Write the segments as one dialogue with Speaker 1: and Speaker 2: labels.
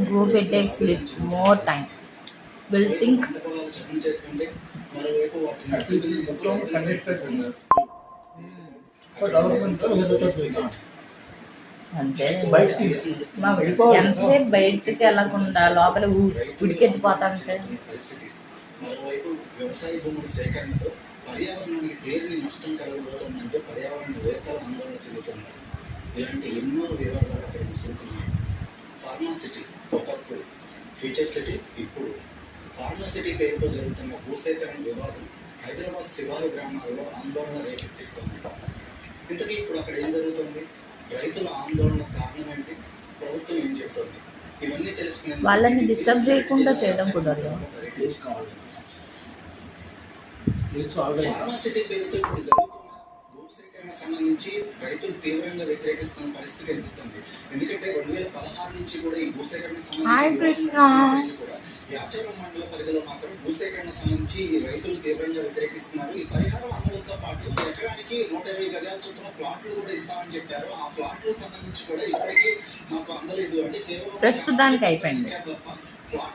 Speaker 1: Go bed and sleep more time. Will think. అంటే ఎంతసేపు బయటకి వెళ్ళకుండా లోపల ఉడికెత్తిపోతాంటే.
Speaker 2: మరోవైపు వ్యవసాయ భూముల సేకరణతో పర్యావరణానికి తీరని నష్టం కలగబోతోందంటే పర్యావరణవేత్తలు ఆందోళన చెందుతున్నారు. ఇలాంటి ఎన్నో వివాదాలు అక్కడ ముసురుకున్నాయి. ఫార్మాసిటీ ఒకప్పుడు, ఫ్యూచర్ సిటీ ఇప్పుడు. ఫార్మాసిటీ పేరుతో జరుగుతున్న భూసేకరణ వివాదం హైదరాబాద్ శివారు గ్రామాల్లో ఆందోళన రేకెత్తిస్తోంది. ఇంతకీ ఇప్పుడు అక్కడ ఏం జరుగుతుంది? రైతుల ఆందోళన కారణం ఏంటి? ప్రభుత్వం ఏం చెప్తోంది? ఇవన్నీ తెలుసుకునే
Speaker 1: వాళ్ళని డిస్టర్బ్ చేయకుండా చేయడం కుదరదు.
Speaker 2: ఫార్మాసిటీ పేరుతో ఇప్పుడు జరుగుతున్న భూసేకరణ సంబంధించి రైతులు తీవ్రంగా వ్యతిరేకిస్తున్న పరిస్థితి కనిపిస్తుంది. ఎందుకంటే 2016 నుంచి కూడా ఈ భూసేకరణ సంబంధించి కూడా యాచారం మండల పరిధిలో మాత్రం భూసేకరణ సంబంధించి ఈ రైతులు తీవ్రంగా వ్యతిరేకిస్తున్నారు. ఈ పరిహారం అమలుతో పాటు ఎకరానికి 120 గజాల చొప్పున ప్లాట్లు కూడా ఇస్తామని చెప్పారు. ఆ ప్లాట్లకు సంబంధించి కూడా ఇప్పటికీ మాకు అందలేదు. అంటే కేవలం
Speaker 1: ప్రస్తుతానికి అయిపోయింది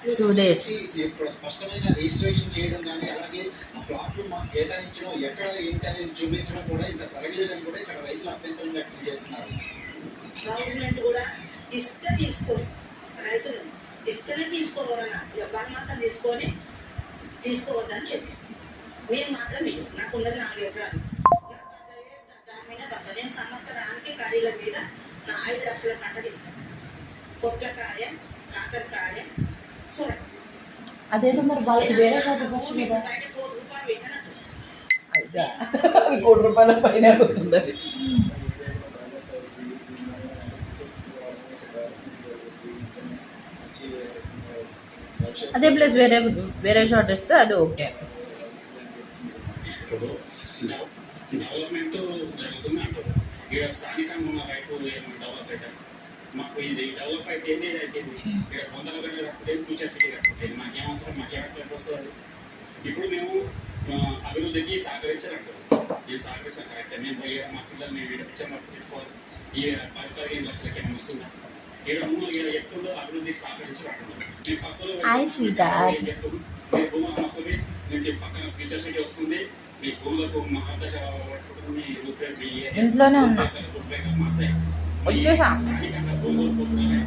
Speaker 1: 2 days.
Speaker 2: ఇప్పుడు స్పష్టమైన రిజిస్ట్రేషన్ చేయడం కానీ అలాగే ఆ ప్లాట్లు మాకు కేటాయించడం ఎక్కడ ఏంటి అనేది చూపించడం కూడా ఇంకా జరగలేదని కూడా ఇక్కడ రైతులు అభ్యంతరం వ్యక్తం చేస్తున్నారు.
Speaker 3: గవర్నమెంట్ కూడా ఇస్తే తీసుకోరు, రైతులు ఇస్తేనే తీసుకోవాలన్న వాళ్ళు మాత్రం తీసుకోవద్దని చెప్పి మేము మాత్రం ఇల్లు నాకు ఉన్నది 4 ఎకరాలు. దాని మీద నేను సంవత్సరానికి కడీల మీద నా 5 లక్షల పంటలు ఇస్తాను. పొట్లకాయ, కాకరకాయ, సొర.
Speaker 1: అదేదో మరి వాళ్ళకి వేరే చోట
Speaker 3: బయట ₹1 పెట్టనట్టు
Speaker 1: ₹1 పైన అవుతుంది అది. అదే ప్లస్ వేరే షాట్ ఇస్తే అది ఓకే.
Speaker 4: డెవలప్మెంట్ జరుగుతుంది అంటారు. ఇక్కడ స్థానికంగా ఉన్న రైతులు ఏమైనా డెవలప్ అవుతారు. మాకు ఇది డెవలప్ అయితే ఏంటి అయిపోయింది. ఇక్కడ 100 గంటలు కట్టుకుంటే ఫ్యూచర్ సిటీ కట్టుకుంటే మాకేం అవసరం, మాకేమైనా వస్తుంది. ఇప్పుడు మేము అభివృద్ధికి సహకరించాలంటారు. ఇది సహకరిస్తాం కరెక్ట్. మేము పోయి మా పిల్లలు మేము ఇచ్చాము పెట్టుకోవాలి. ఈ 10-15 లక్షలకి ఏమైనా వస్తుందా? ఇక్కడ ఎప్పుడు అభివృద్ధికి సహకరించాలంటున్నారు. మీ పక్కన భూములు అమ్ముకుని మీకు పక్కన ఫ్యూచర్ సిటీ వస్తుంది. మీ భూములకు మహాదశ
Speaker 1: ఇంట్లోనే ఉన్నా
Speaker 4: స్థానికంగా భూములు పోతున్నాయి.